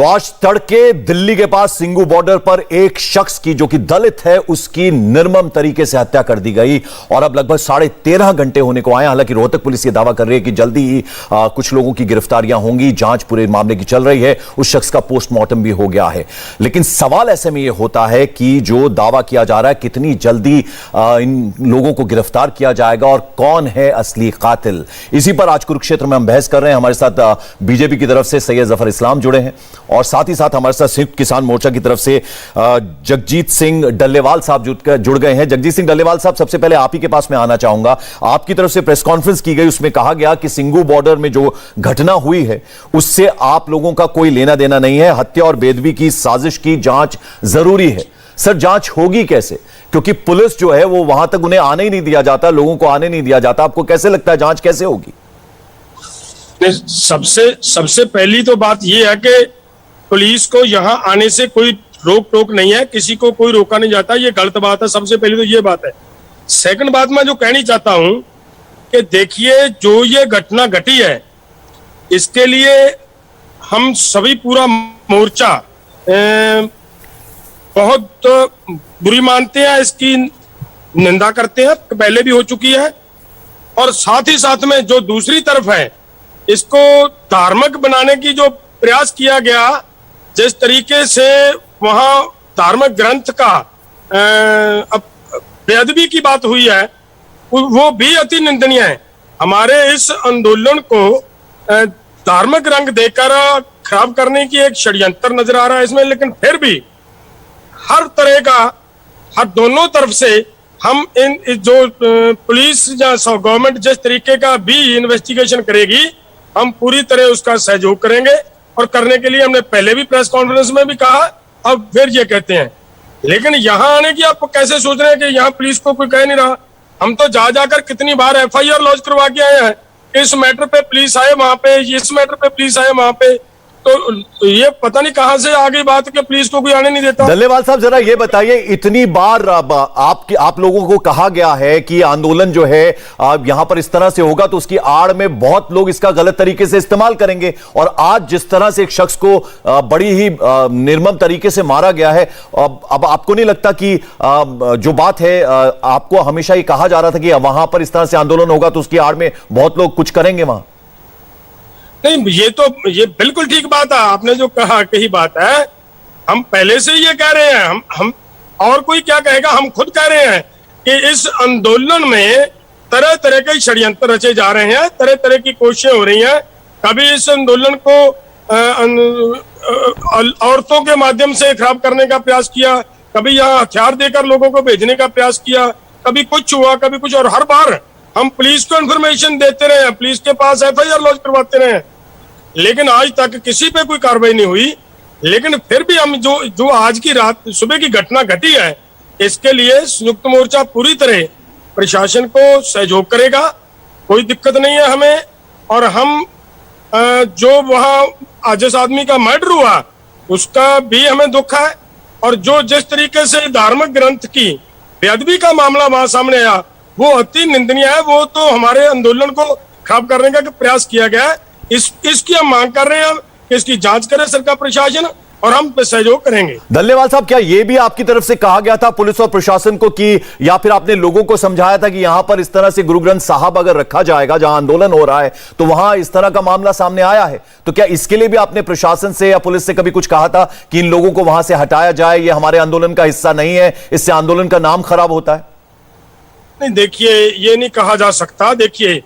तो आज तड़के दिल्ली के पास सिंगू बॉर्डर पर एक शख्स की, जो कि दलित है, उसकी निर्मम तरीके से हत्या कर दी गई और अब लगभग 13.5 घंटे होने को आए। हालांकि रोहतक पुलिस ये दावा कर रही है कि जल्दी ही कुछ लोगों की गिरफ्तारियां होंगी। जांच पूरे मामले की चल रही है। उस शख्स का पोस्टमार्टम भी हो गया है। लेकिन सवाल ऐसे में यह होता है कि जो दावा किया जा रहा है, कितनी जल्दी इन लोगों को गिरफ्तार किया जाएगा और कौन है असली कातिल। इसी पर आज कुरुक्षेत्र में हम बहस कर रहे हैं। हमारे साथ बीजेपी की तरफ से सैयद जफर इस्लाम जुड़े हैं और साथ ही साथ हमारे साथ संयुक्त किसान मोर्चा की तरफ से जगजीत सिंह डल्लेवाल साहब जुड़ गए हैं। जगजीत सिंह डल्लेवाल साहब, सबसे पहले आप ही के पास में आना चाहूंगा। आपकी तरफ से प्रेस कॉन्फ्रेंस की गई, उसमें कहा गया कि सिंगू बॉर्डर में जो घटना हुई है उससे आप लोगों का कोई लेना देना नहीं है। हत्या और बेदबी की साजिश की जांच जरूरी है। सर, जांच होगी कैसे? क्योंकि पुलिस जो है वो वहां तक उन्हें आने ही नहीं दिया जाता, लोगों को आने नहीं दिया जाता। आपको कैसे लगता है जांच कैसे होगी? सबसे पहली तो बात यह है कि पुलिस को यहाँ आने से कोई रोक टोक नहीं है, किसी को कोई रोका नहीं जाता। ये गलत बात है। सबसे पहली तो ये बात है। सेकंड बात मैं जो कहनी चाहता हूं कि देखिए, जो ये घटना घटी है इसके लिए हम सभी पूरा मोर्चा बहुत बुरी मानते हैं, इसकी निंदा करते हैं, पहले भी हो चुकी है। और साथ ही साथ में जो दूसरी तरफ है, इसको धार्मिक बनाने की जो प्रयास किया गया, जिस तरीके से वहां धार्मिक ग्रंथ का बेअदबी की बात हुई है, वो भी अति निंदनीय है। हमारे इस आंदोलन को धार्मिक रंग देकर खराब करने की एक षड्यंत्र नजर आ रहा है इसमें। लेकिन फिर भी हर तरह का, हर दोनों तरफ से हम इन जो पुलिस या गवर्नमेंट जिस तरीके का भी इन्वेस्टिगेशन करेगी, हम पूरी तरह उसका सहयोग करेंगे। और करने के लिए हमने पहले भी प्रेस कॉन्फ्रेंस में भी कहा, अब फिर ये कहते हैं। लेकिन यहाँ आने की आप कैसे सोच रहे हैं कि यहाँ पुलिस को कोई कह नहीं रहा? हम तो जा जाकर कितनी बार FIR लॉन्च करवा के आए हैं। इस मैटर पे पुलिस आए वहां पे, इस मैटर पे पुलिस आए वहां पे। तो ये पता नहीं कहां से आ गई बात कि पुलिस को कोई आने नहीं देता। डल्लेवाल साहब, जरा ये बताइए, इतनी बार आप लोगों को कहा गया है कि आंदोलन जो है यहां पर इस तरह से होगा तो उसकी आड़ में बहुत लोग इसका गलत तरीके से इस्तेमाल करेंगे, और आज जिस तरह से एक शख्स को बड़ी ही निर्मम तरीके से मारा गया है, अब आपको नहीं लगता कि जो बात है, आपको हमेशा ये कहा जा रहा था कि वहां पर इस तरह से आंदोलन होगा तो उसकी आड़ में बहुत लोग कुछ करेंगे वहां? नहीं, ये बिल्कुल ठीक बात है। आपने जो कही बात है, हम पहले से ये कह रहे हैं। हम और कोई क्या कहेगा, हम खुद कह रहे हैं कि इस आंदोलन में तरह तरह के षड्यंत्र रचे जा रहे हैं, तरह तरह की कोशिशें हो रही हैं। कभी इस आंदोलन को औरतों के माध्यम से खराब करने का प्रयास किया, कभी यहाँ हथियार देकर लोगों को भेजने का प्रयास किया, कभी कुछ हुआ, कभी कुछ। और हर बार हम पुलिस को इंफॉर्मेशन देते रहे हैं, पुलिस के पास FIR लॉन्च करवाते रहे हैं, लेकिन आज तक किसी पे कोई कार्रवाई नहीं हुई। लेकिन फिर भी हम जो आज की रात सुबह की घटना घटी है, इसके लिए संयुक्त मोर्चा पूरी तरह प्रशासन को सहयोग करेगा। कोई दिक्कत नहीं है हमें। और हम जो वहां जिस आदमी का मर्डर हुआ उसका भी हमें दुख है। और जो जिस तरीके से धार्मिक ग्रंथ की बेअदबी का मामला वहां सामने आया, वो अति निंदनीय है। वो तो हमारे आंदोलन को खराब करने का प्रयास किया गया है। इसकी हम मांग कर रहे हैं कि इसकी जांच करे सरकार, प्रशासन, और हम सहयोग करेंगे। डल्लेवाल साहब, क्या यह भी आपकी तरफ से कहा गया था पुलिस और प्रशासन को कि, या फिर आपने लोगों को समझाया था कि यहां पर इस तरह से गुरु ग्रंथ साहब अगर रखा जाएगा जहां आंदोलन हो रहा है तो वहां इस तरह का मामला सामने आया है, तो क्या इसके लिए भी आपने प्रशासन से या पुलिस से कभी कुछ कहा था कि इन लोगों को वहां से हटाया जाए, ये हमारे आंदोलन का हिस्सा नहीं है, इससे आंदोलन का नाम खराब होता है? नहीं, देखिए, ये नहीं कहा जा सकता। देखिए,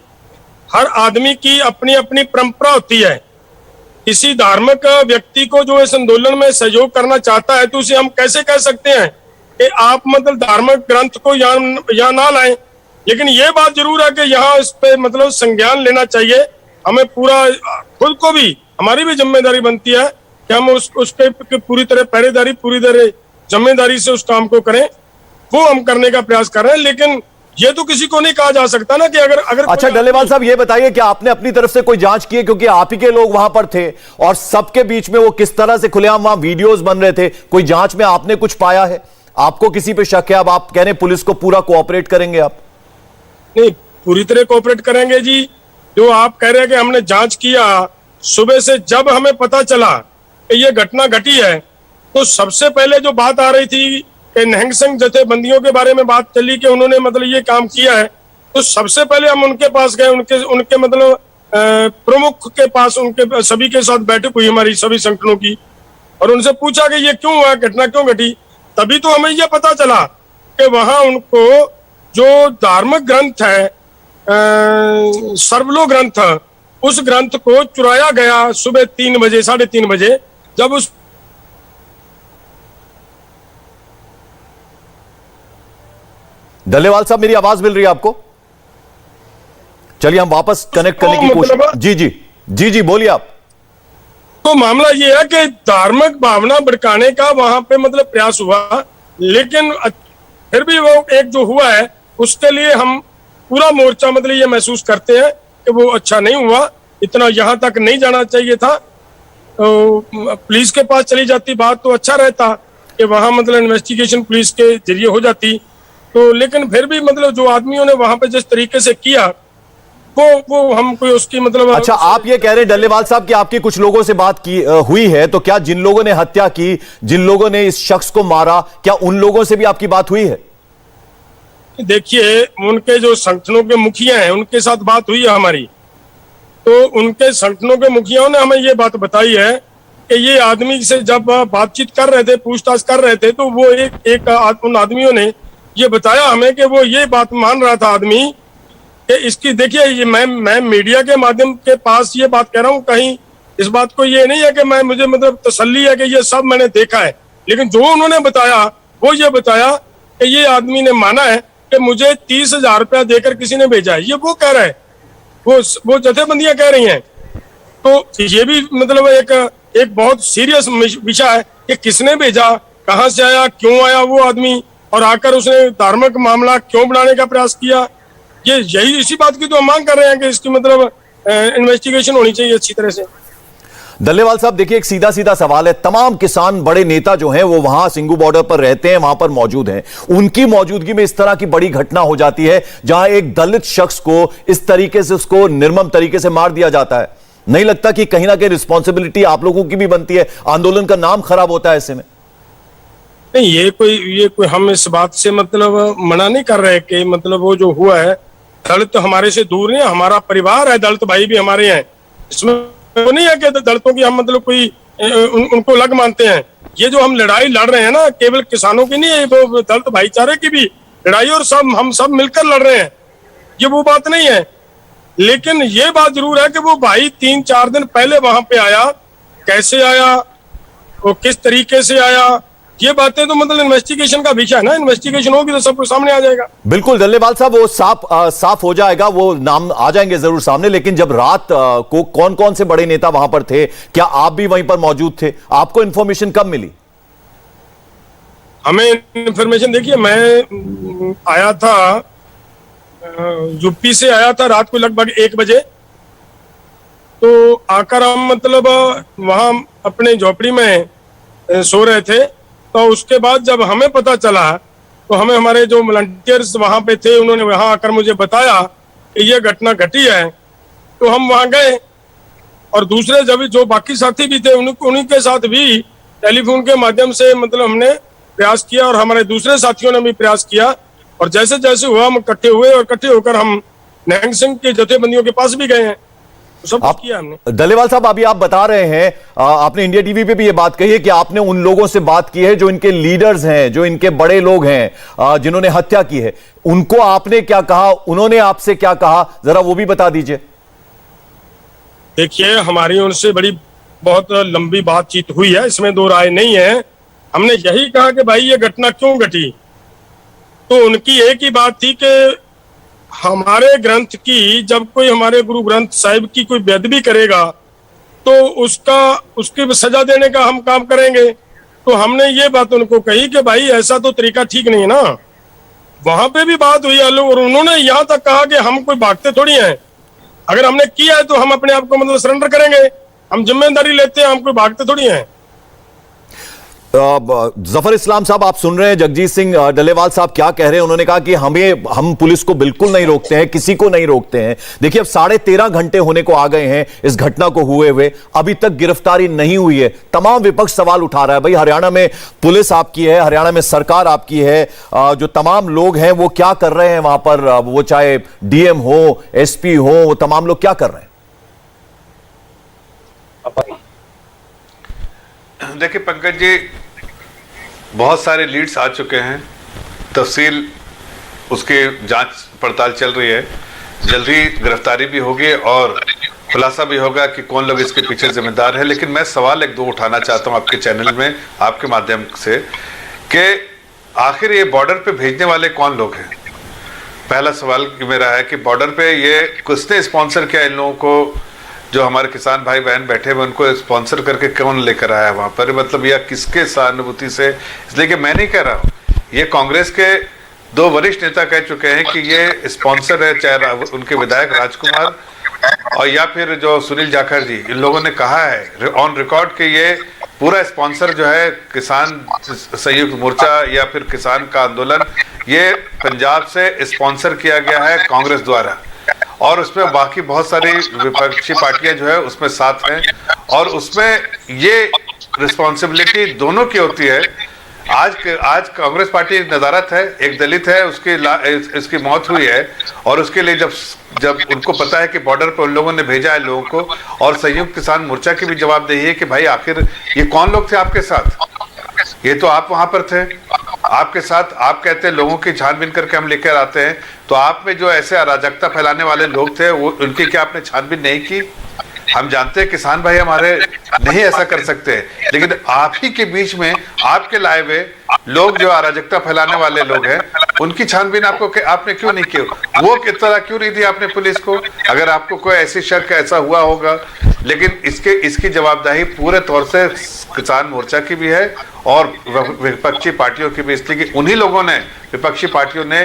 हर आदमी की अपनी अपनी परंपरा होती है। किसी धार्मिक व्यक्ति को जो इस आंदोलन में सहयोग करना चाहता है, तो उसे हम कैसे कह सकते हैं कि आप मतलब धार्मिक ग्रंथ को यहाँ ना लाएं। लेकिन ये बात जरूर है कि यहाँ इस पे मतलब संज्ञान लेना चाहिए। हमें पूरा, खुद को भी, हमारी भी जिम्मेदारी बनती है कि हम उस पे पूरी तरह पहरेदारी, पूरी तरह जिम्मेदारी से उस काम को करें। वो हम करने का प्रयास कर रहे हैं। लेकिन ये तो किसी को नहीं कहा जा सकता ना कि अगर अच्छा, डल्लेवाल साहब, ये बताइए कि आपने अपनी तरफ से कोई जांच की है? क्योंकि आप ही के लोग वहां पर थे और सबके बीच में वो किस तरह से खुलेआम वहां वीडियोस बन रहे थे, कोई जांच में आपने कुछ पाया है? आपको किसी पे शक है? अब आप कह रहे हैं पुलिस को पूरा कोऑपरेट करेंगे आप? नहीं, पूरी तरह कोऑपरेट करेंगे जी। जो आप कह रहे हैं कि हमने जांच किया, सुबह से जब हमें पता चला कि ये घटना घटी है, तो सबसे पहले जो बात आ रही थी कि निहंग सिंह जथेबंदियों के बारे में बात चली कि उन्होंने मतलब ये काम किया है, तो सबसे पहले हम उनके पास गए, उनके मतलब प्रमुख के पास, उनके सभी के साथ बैठक हुई हमारी सभी संगठनों की, और उनसे पूछा कि ये क्यों हुआ, घटना क्यों घटी। तभी तो हमें ये पता चला कि वहां उनको जो धार्मिक ग्रंथ है, सर्वलो ग्रंथ, उस ग्रंथ को चुराया गया सुबह 3 बजे, 3:30 बजे, जब उस डल्लेवाल साहब, मेरी आवाज मिल रही है आपको? चलिए हम वापस कनेक्ट करने की कोशिश। जी जी जी जी, बोलिए आप। तो मामला ये है कि धार्मिक भावना भड़काने का वहां पे मतलब प्रयास हुआ, लेकिन फिर भी वो एक जो हुआ है उसके लिए हम पूरा मोर्चा मतलब ये महसूस करते हैं कि वो अच्छा नहीं हुआ, इतना यहां तक नहीं जाना चाहिए था। तो पुलिस के पास चली जाती बात तो अच्छा रहता कि वहां मतलब इन्वेस्टिगेशन पुलिस के जरिए हो जाती, तो लेकिन फिर भी मतलब जो आदमियों ने वहां पे जिस तरीके से किया वो हम कोई उसकी मतलब। अच्छा, आप ये कह रहे हैं डल्लेवाल साहब कि आपकी कुछ लोगों से बात की हुई है, तो क्या जिन लोगों ने हत्या की, जिन लोगों ने इस शख्स को मारा, क्या उन लोगों से भी आपकी बात हुई है? देखिए, उनके जो संगठनों के मुखिया हैं उनके साथ बात हुई है हमारी, तो उनके संगठनों के मुखियाओं ने हमें ये बात बताई है कि ये आदमी से जब बातचीत कर रहे थे, पूछताछ कर रहे थे, तो वो उन आदमियों ने ये बताया हमें कि वो ये बात मान रहा था आदमी कि इसकी, देखिए ये मैं मीडिया के माध्यम के पास ये बात कह रहा हूँ, कहीं इस बात को ये नहीं है कि मुझे मतलब तसल्ली है कि ये सब मैंने देखा है, लेकिन जो उन्होंने बताया वो ये बताया कि ये आदमी ने माना है कि मुझे 30,000 रुपया देकर किसी ने भेजा है। ये वो कह रहा है, वो जथेबंदियां कह रही हैं। तो ये भी मतलब एक बहुत सीरियस विषय है कि किसने भेजा, कहां से आया, क्यों आया वो आदमी, और आकर उसने धार्मिक मामला क्यों बनाने का प्रयास किया। ये यही इसी बात की तो हम मांग कर रहे हैं कि इसकी मतलब इन्वेस्टिगेशन होनी चाहिए अच्छी तरह से। डल्लेवाल साहब, देखिए एक सीधा सीधा सवाल है, तमाम किसान बड़े नेता जो हैं वो वहां सिंगू बॉर्डर पर रहते हैं, वहां पर मौजूद हैं, उनकी मौजूदगी में इस तरह की बड़ी घटना हो जाती है जहां एक दलित शख्स को इस तरीके से, उसको निर्मम तरीके से मार दिया जाता है। नहीं लगता कि कहीं ना कहीं रिस्पॉन्सिबिलिटी आप लोगों की भी बनती है? आंदोलन का नाम खराब होता है ऐसे में। नहीं, ये कोई हम इस बात से मतलब मना नहीं कर रहे कि मतलब वो जो हुआ है, दलित तो हमारे से दूर नहीं है, हमारा परिवार है, दलित भाई भी हमारे हैं, इसमें तो नहीं है कि दलितों की हम मतलब कोई उनको अलग मानते हैं। ये जो हम लड़ाई लड़ रहे हैं ना, केवल किसानों की नहीं है, वो दलित भाईचारे की भी लड़ाई, और हम सब मिलकर लड़ रहे हैं, ये वो बात नहीं है। लेकिन ये बात जरूर है कि वो भाई 3-4 दिन पहले वहां पे आया, कैसे आया, वो किस तरीके से आया, ये बातें तो मतलब इन्वेस्टिगेशन का विषय है ना, इन्वेस्टिगेशन होगी तो सब कुछ सामने आ जाएगा। बिल्कुल डल्लेवाल साहब, वो साफ हो जाएगा, वो नाम आ जाएंगे जरूर सामने। लेकिन जब रात को कौन कौन से बड़े नेता वहां पर थे, क्या आप भी वहीं पर मौजूद थे? आपको इंफॉर्मेशन कब मिली? हमें इंफॉर्मेशन, देखिए मैं आया था, यूपी से आया था रात को लगभग 1 बजे, तो आकर हम मतलब वहां अपने झोपड़ी में सो रहे थे। तो उसके बाद जब हमें पता चला, तो हमें हमारे जो वॉलंटियर्स वहां पे थे उन्होंने वहां आकर मुझे बताया कि ये घटना घटी है, तो हम वहां गए, और दूसरे जब जो बाकी साथी भी थे उन्हीं के साथ भी टेलीफोन के माध्यम से मतलब हमने प्रयास किया, और हमारे दूसरे साथियों ने भी प्रयास किया, और जैसे जैसे हुआ हम इकट्ठे हुए, और इकट्ठे होकर हम निहंग सिंह के जथेबंदियों के पास भी गए हैं, सब कुछ किया हमने। डल्लेवाल साहब, अभी आप बता रहे हैं, आपने इंडिया टीवी पे भी ये बात कही है कि आपने उन लोगों से बात की है जो इनके लीडर्स हैं, जो इनके बड़े लोग हैं, जिन्होंने हत्या की है। उनको आपने क्या कहा, उन्होंने आपसे क्या कहा, जरा वो भी बता दीजिए। देखिए, हमारी उनसे बहुत लंबी बातचीत हुई है, इसमें दो राय नहीं है। हमने यही कहा कि भाई ये घटना क्यों घटी, तो उनकी एक ही बात थी कि हमारे ग्रंथ की, जब कोई हमारे गुरु ग्रंथ साहिब की कोई बेअदबी करेगा तो उसकी सजा देने का हम काम करेंगे। तो हमने ये बात उनको कही कि भाई ऐसा तो तरीका ठीक नहीं है ना। वहां पे भी बात हुई, और उन्होंने यहाँ तक कहा कि हम कोई भागते थोड़ी हैं, अगर हमने किया है तो हम अपने आप को मतलब सरेंडर करेंगे, हम जिम्मेदारी लेते हैं, हम कोई भागते थोड़ी हैं। जफर इस्लाम साहब, आप सुन रहे हैं जगजीत सिंह डल्लेवाल साहब क्या कह रहे हैं। उन्होंने कहा कि हम पुलिस को बिल्कुल नहीं रोकते हैं, किसी को नहीं रोकते हैं। देखिए, अब 13.5 घंटे होने को आ गए हैं इस घटना को हुए हुए, अभी तक गिरफ्तारी नहीं हुई है। तमाम विपक्ष सवाल उठा रहा है, भाई हरियाणा में पुलिस आपकी है, हरियाणा में सरकार आपकी है, जो तमाम लोग हैं वो क्या कर रहे हैं वहां पर, वो चाहे डीएम हो, एसपी हो, वो तमाम लोग क्या कर रहे हैं? देखिए पंकज जी, बहुत सारे लीड्स आ चुके हैं, तफसील उसकी जांच पड़ताल चल रही है, जल्दी गिरफ्तारी भी होगी और खुलासा भी होगा कि कौन लोग इसके पीछे जिम्मेदार है। लेकिन मैं सवाल एक दो उठाना चाहता हूं आपके चैनल में, आपके माध्यम से, कि आखिर ये बॉर्डर पे भेजने वाले कौन लोग हैं। पहला सवाल मेरा है कि बॉर्डर पे ये किसने स्पॉन्सर किया इन लोगों को, जो हमारे किसान भाई बहन बैठे हुए उनको स्पॉन्सर करके कौन लेकर आया वहां पर, मतलब या किसके सहानुभूति से। इसलिए कि मैं नहीं कह रहा हूं, ये कांग्रेस के 2 वरिष्ठ नेता कह चुके हैं कि ये स्पॉन्सर है, चाहे उनके विधायक राजकुमार और या फिर जो सुनील जाखड़ जी, इन लोगों ने कहा है ऑन रिकॉर्ड कि ये पूरा स्पॉन्सर जो है किसान संयुक्त मोर्चा या फिर किसान का आंदोलन, ये पंजाब से स्पॉन्सर किया गया है कांग्रेस द्वारा, और उसमें बाकी बहुत सारी विपक्षी पार्टियां जो है उसमें साथ हैं, और उसमें ये रिस्पॉन्सिबिलिटी दोनों की होती है। आज कांग्रेस पार्टी नदारत है, एक दलित है, उसकी मौत हुई है, और उसके लिए जब उनको पता है कि बॉर्डर पर उन लोगों ने भेजा है लोगों को, और संयुक्त किसान मोर्चा की भी जवाबदेही है कि भाई आखिर ये कौन लोग थे आपके साथ, ये तो आप वहां पर थे, आपके साथ आप कहते हैं लोगों की छानबीन करके हम लेकर आते हैं, तो आप में जो ऐसे अराजकता फैलाने वाले लोग थे वो उनकी क्या आपने छानबीन नहीं की? हम जानते हैं किसान भाई हमारे नहीं ऐसा कर सकते, लेकिन आप ही के बीच में आपके लाए हुए लोग जो अराजकता फैलाने वाले लोग हैं उनकी छानबीन आपने क्यों नहीं की? वो इत्तला क्यों नहीं दी आपने पुलिस को, अगर आपको कोई ऐसी शक ऐसा हुआ होगा? लेकिन इसकी जवाबदेही पूरे तौर से किसान मोर्चा की भी है और विपक्षी पार्टियों की भी, इसलिए कि उन्हीं लोगों ने, विपक्षी पार्टियों ने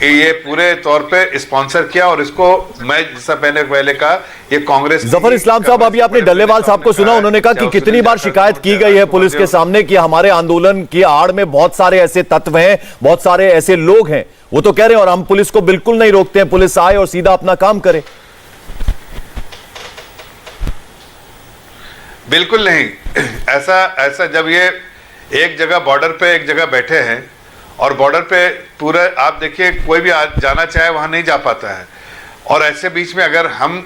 ये पूरे तौर पे स्पॉन्सर किया, और इसको मैं जैसा पहले कहा, ये कांग्रेस। जफर इस्लाम साहब, अभी आपने डल्लेवाल साहब को सुना, उन्होंने कहा कि कितनी बार शिकायत की गई है पुलिस के सामने कि हमारे आंदोलन की आड़ में बहुत सारे ऐसे तत्व हैं, बहुत सारे ऐसे लोग हैं। वो तो कह रहे हैं और हम पुलिस को बिल्कुल नहीं रोकते हैं, पुलिस आए और सीधा अपना काम करे। बिल्कुल नहीं, ऐसा जब ये एक जगह बॉर्डर पे एक जगह बैठे हैं और बॉर्डर पे पूरा आप देखिए कोई भी जाना चाहे वहां नहीं जा पाता है, और ऐसे बीच में अगर हम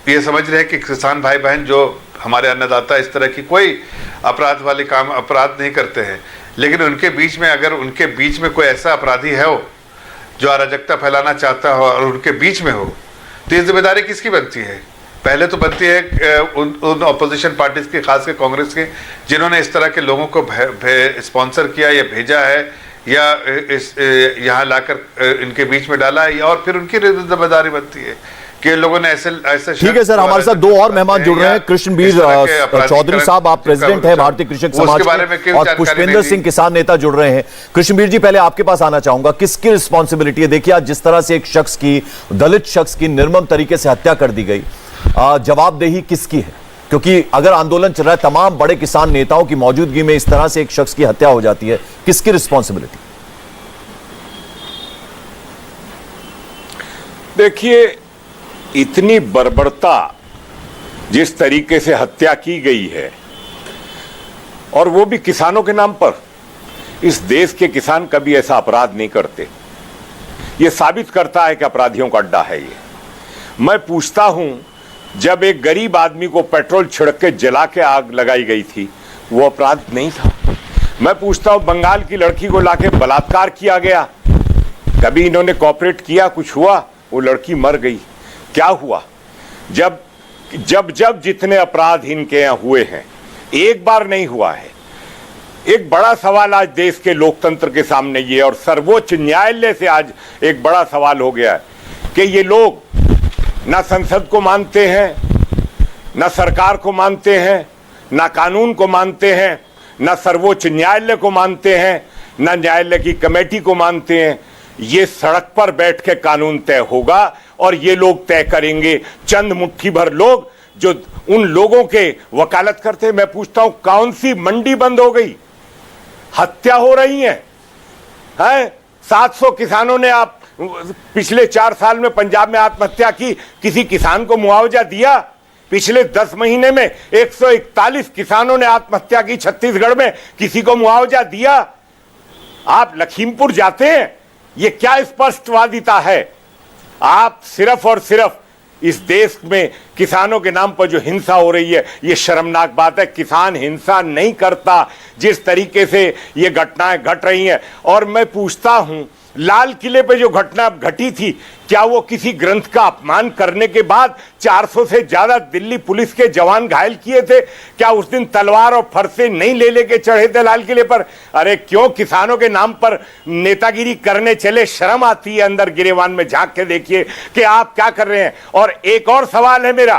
ये समझ रहे हैं कि किसान भाई बहन जो हमारे अन्नदाता इस तरह की कोई अपराध नहीं करते हैं, लेकिन उनके बीच में अगर उनके बीच में कोई ऐसा अपराधी है हो जो अराजकता फैलाना चाहता हो और उनके बीच में हो, तो ये जिम्मेदारी किसकी बनती है? पहले तो बनती है उन ऑपोजिशन पार्टीज की, खासकर कांग्रेस के, जिन्होंने इस तरह के लोगों को स्पॉन्सर किया या भेजा है या यहाँ लाकर इनके बीच में डाला है, और फिर उनकी जिम्मेदारी बनती है कि लोगों ने ऐसे। ठीक है सर, हमारे साथ 2 और मेहमान जुड़ रहे हैं। कृष्णबीर चौधरी साहब, आप प्रेसिडेंट हैं भारतीय कृषक समाज के, और पुष्पेंद्र सिंह किसान नेता जुड़ रहे हैं। कृष्णबीर जी, पहले आपके पास आना चाहूंगा, किसकी रिस्पॉन्सिबिलिटी है? देखिए, आज जिस तरह से एक शख्स की, दलित शख्स की निर्मम तरीके से हत्या कर दी गई, जवाबदेही किसकी है? क्योंकि अगर आंदोलन चल रहा है, तमाम बड़े किसान नेताओं की मौजूदगी में इस तरह से एक शख्स की हत्या हो जाती है, किसकी रिस्पॉन्सिबिलिटी? देखिए, इतनी बर्बरता जिस तरीके से हत्या की गई है, और वो भी किसानों के नाम पर, इस देश के किसान कभी ऐसा अपराध नहीं करते। ये साबित करता है कि अपराधियों का अड्डा है ये। मैं पूछता हूं, जब एक गरीब आदमी को पेट्रोल छिड़क के जला के आग लगाई गई थी, वो अपराध नहीं था? मैं पूछता हूं, बंगाल की लड़की को लाके बलात्कार किया गया, कभी इन्होंने कॉपरेट किया? कुछ हुआ? वो लड़की मर गई, क्या हुआ? जब जितने अपराध इनके यहाँ हुए हैं, एक बार नहीं हुआ है। एक बड़ा सवाल आज देश के लोकतंत्र के सामने ये, और सर्वोच्च न्यायालय से आज एक बड़ा सवाल हो गया है कि ये लोग ना संसद को मानते हैं, ना सरकार को मानते हैं, ना कानून को मानते हैं, ना सर्वोच्च न्यायालय को मानते हैं, ना न्यायालय की कमेटी को मानते हैं। ये सड़क पर बैठ के कानून तय होगा, और ये लोग तय करेंगे, चंद मुट्ठी भर लोग जो उन लोगों के वकालत करते हैं। मैं पूछता हूं, कौन सी मंडी बंद हो गई? हत्या हो रही है। 700 किसानों ने आप पिछले 4 साल में पंजाब में आत्महत्या की, किसी किसान को मुआवजा दिया? पिछले 10 महीने में 141 किसानों ने आत्महत्या की छत्तीसगढ़ में, किसी को मुआवजा दिया? आप लखीमपुर जाते हैं, ये क्या स्पष्टवादिता है? आप सिर्फ और सिर्फ इस देश में किसानों के नाम पर जो हिंसा हो रही है, ये शर्मनाक बात है। किसान हिंसा नहीं करता जिस तरीके से ये घटनाएं घट रही हैं। और मैं पूछता हूं, लाल किले पे जो घटना घटी थी, क्या वो किसी ग्रंथ का अपमान करने के बाद 400 से ज्यादा दिल्ली पुलिस के जवान घायल किए थे? क्या उस दिन तलवार और फरसे नहीं ले लेके चढ़े थे लाल किले पर? अरे क्यों किसानों के नाम पर नेतागिरी करने चले? शर्म आती है अंदर गिरेवान में झांक के देखिए कि आप क्या कर रहे हैं। और एक और सवाल है मेरा,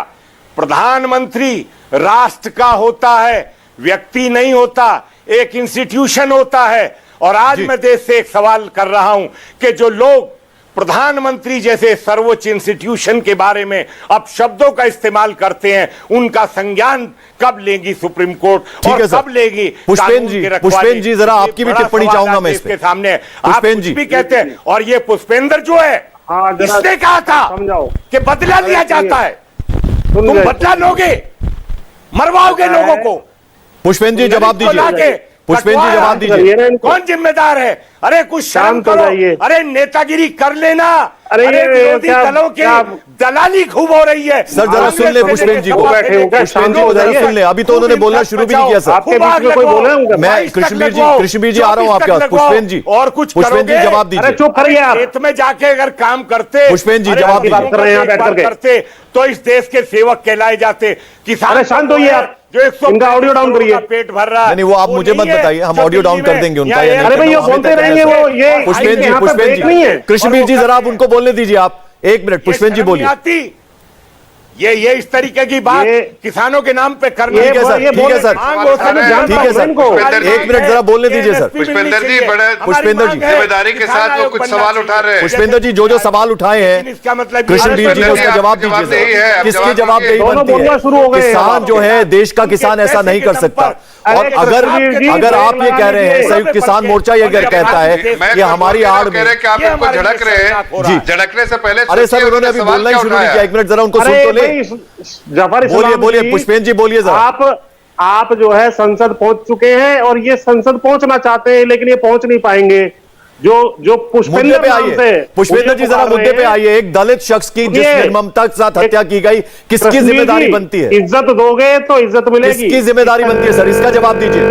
प्रधानमंत्री राष्ट्र का होता है, व्यक्ति नहीं होता, एक इंस्टीट्यूशन होता है। और आज मैं देश से एक सवाल कर रहा हूं कि जो लोग प्रधानमंत्री जैसे सर्वोच्च इंस्टीट्यूशन के बारे में अब शब्दों का इस्तेमाल करते हैं, उनका संज्ञान कब लेगी सुप्रीम कोर्ट और कब लेगी? पुष्पेंद्र जी जरा आपकी भी टिप्पणी चाहूंगा मैं इसके सामने। आप कुछ भी कहते हैं, और ये पुष्पेंद्र जो है, इसने कहा था कि बदला लिया जाता है। तुम बदला लोगे, मरवाओगे लोगों को। पुष्पेंद्र जी जवाब दीजिए, पुष्पेंद्र जी जवाब दीजिए, कौन जिम्मेदार है? अरे कुछ शर्म करो, अरे नेतागिरी कर लेना। अरे विरोधी दलों की दलाली खूब हो रही है। सर जरा सुन ले पुष्पेंद्र जी को, पुष्पेंद्र जी को जरा सुन ले, अभी तो उन्होंने बोलना शुरू भी नहीं किया सर। आपके बीच में कोई बोला? मैं कृष्णवीर जी आ रहा हूँ आपके पास। पुष्पेंद्र जी, और कुछ पुष्पेंद्र जी जवाब दीजिए। चुप करिए आप। खेत में जाके अगर काम करते, पुष्पेंद्र जी जवाब करते तो इस देश के सेवक कहलाए जाते। किसान शांत होइए आप, जो 100 इनका ऑडियो डाउन करिए। पेट भर रहा है, नहीं वो आप मुझे मत बताइए, हम ऑडियो डाउन कर देंगे उनका। अरे भाई ये बोलते रहेंगे वो, ये पुष्पेंद्र जी, कृष्णवीर जी जरा आप उनको बोलने दीजिए। आप 1 मिनट, पुष्पेंद्र जी बोलिए। ये इस तरीके की बात किसानों के नाम पे करना। ठीक है सर, ठीक है सर, ठीक है सर, 1 मिनट जरा बोलने दीजिए सर। पुष्पेंद्र जी बड़े पुष्पेंद्र जी जिम्मेदारी के साथ वो कुछ सवाल उठा रहे हैं। पुष्पेंद्र जी जो सवाल उठाए हैं, इसका मतलब कृष्णवीर जी को उसका जवाब दीजिए। किसकी जवाबदेही बनती है? किसान जो है, देश का किसान ऐसा नहीं कर सकता। और अगर आप ये कह रहे हैं, संयुक्त किसान मोर्चा ये कहता है कि हमारी आड़ में आप उनको झड़क रहे हैं जी, झड़कने से पहले अरे सर उन्होंने अभी बोलना ही शुरू नहीं किया। 1 मिनट जरा उनको सुन तो ले। बोलिए बोलिए पुष्पेंद्र जी बोलिए जरा। आप जो है संसद पहुंच चुके हैं और ये संसद पहुंचना चाहते हैं, लेकिन ये पहुंच नहीं पाएंगे। जो पुष्पेंद्र पे आइए, पुष्पेंद्र जी जरा मुद्दे पे आइए। एक दलित शख्स की जिस निर्ममता के साथ हत्या की गई, किसकी जिम्मेदारी बनती है? इज्जत दोगे तो इज्जत मिलेगी। किसकी जिम्मेदारी बनती है सर, इसका जवाब दीजिए।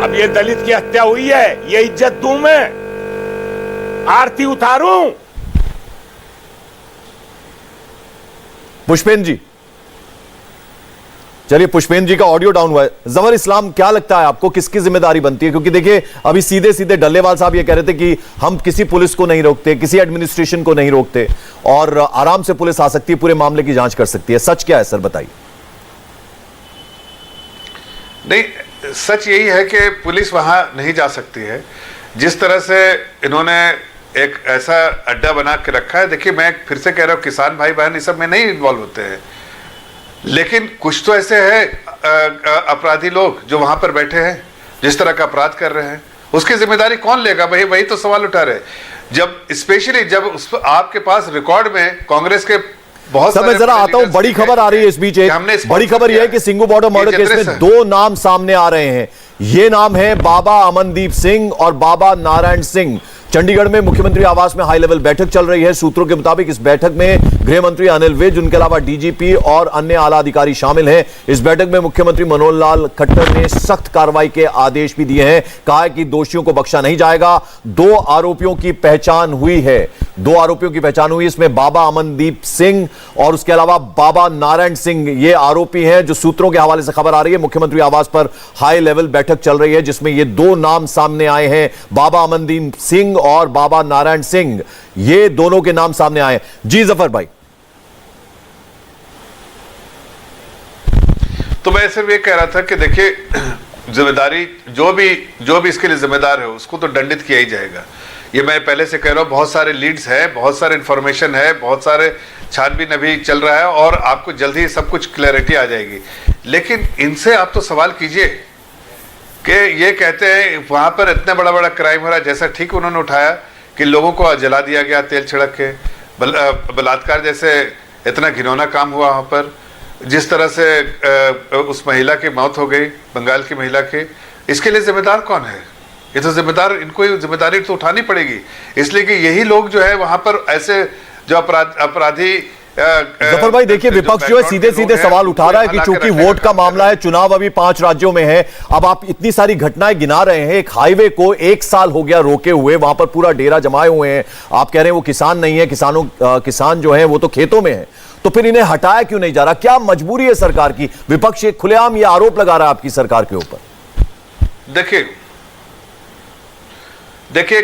अब ये दलित की हत्या हुई है, ये इज्जत दूं मैं? आरती उतारूं? पुष्पेंद्र जी, चलिए पुष्पेंद्र जी का ऑडियो डाउन हुआ है। जफर इस्लाम, क्या लगता है आपको किसकी जिम्मेदारी बनती है? क्योंकि देखिए अभी सीधे सीधे डल्लेवाल साहब ये कह रहे थे कि हम किसी पुलिस को नहीं रोकते, किसी एडमिनिस्ट्रेशन को नहीं रोकते और आराम से पुलिस आ सकती है, पूरे मामले की जांच कर सकती है। सच क्या है सर, बताइए। नहीं, सच यही है कि पुलिस वहां नहीं जा सकती है। जिस तरह से इन्होंने एक ऐसा अड्डा बना के रखा है। देखिए मैं फिर से कह रहा हूं, किसान भाई बहन इस सब में नहीं इन्वॉल्व होते हैं, लेकिन कुछ तो ऐसे हैं अपराधी लोग जो वहां पर बैठे हैं, जिस तरह का अपराध कर रहे हैं, उसकी जिम्मेदारी कौन लेगा? वही तो सवाल उठा रहे। जब स्पेशली जब आपके पास रिकॉर्ड में कांग्रेस के बहुत मैं जरा आता हूं, बड़ी खबर आ रही है इस बीच। एक बड़ी खबर यह है कि सिंगू बॉर्डर मर्डर केस में 2 नाम सामने आ रहे हैं। ये नाम है बाबा अमनदीप सिंह और बाबा नारायण सिंह। चंडीगढ़ में मुख्यमंत्री आवास में हाई लेवल बैठक चल रही है। सूत्रों के मुताबिक इस बैठक में गृह मंत्री अनिल विज, उनके अलावा डीजीपी और अन्य आला अधिकारी शामिल हैं। इस बैठक में मुख्यमंत्री मनोहर लाल खट्टर ने सख्त कार्रवाई के आदेश भी दिए हैं। कहा है कि दोषियों को बख्शा नहीं जाएगा। 2 आरोपियों की पहचान हुई है, 2 आरोपियों की पहचान हुई। इसमें बाबा अमनदीप सिंह और उसके अलावा बाबा नारायण सिंह ये आरोपी हैं। जो सूत्रों के हवाले से खबर आ रही है, मुख्यमंत्री आवास पर हाई लेवल बैठक चल रही है जिसमें ये 2 नाम सामने आए हैं, बाबा अमनदीप सिंह और बाबा नारायण सिंह। ये दोनों के नाम सामने आए। जी जफर भाई। तो मैं सिर्फ ये कह रहा था कि देखिए जिम्मेदारी जो भी इसके लिए जिम्मेदार है उसको तो दंडित किया ही जाएगा, ये मैं पहले से कह रहा हूँ, बहुत सारे लीड्स हैं, बहुत सारे इंफॉर्मेशन है, बहुत सारे छानबीन अभी चल रहा है और आपको जल्द ही सब कुछ क्लैरिटी आ जाएगी। लेकिन इनसे आप तो सवाल कीजिए कि ये कहते हैं वहां पर इतना बड़ा बड़ा क्राइम हो रहा है, जैसा ठीक उन्होंने उठाया कि लोगों को जला दिया गया तेल छिड़क के, बलात्कार जैसे इतना घिनौना काम हुआ वहां पर, जिस तरह से उस महिला की मौत हो गई, बंगाल की महिला की, इसके लिए जिम्मेदार कौन है? ये तो जिम्मेदार, इनको जिम्मेदारी तो उठानी पड़ेगी, इसलिए कि यही लोग जो है वहां पर ऐसे जो अपराधी। जफर भाई देखिए, विपक्ष जो है सीधे सीधे सवाल उठा रहा है कि चूंकि वोट का मामला है, चुनाव अभी 5 राज्यों में है, अब आप इतनी सारी घटनाएं गिना रहे हैं, एक हाईवे को 1 साल हो गया रोके हुए, वहां पर पूरा डेरा जमाए हुए हैं, आप कह रहे हैं वो किसान नहीं है, किसान जो है वो तो खेतों में है, तो फिर इन्हें हटाया क्यों नहीं जा रहा? क्या मजबूरी है सरकार की? विपक्ष एक खुलेआम ये आरोप लगा रहा है आपकी सरकार के ऊपर। देखिए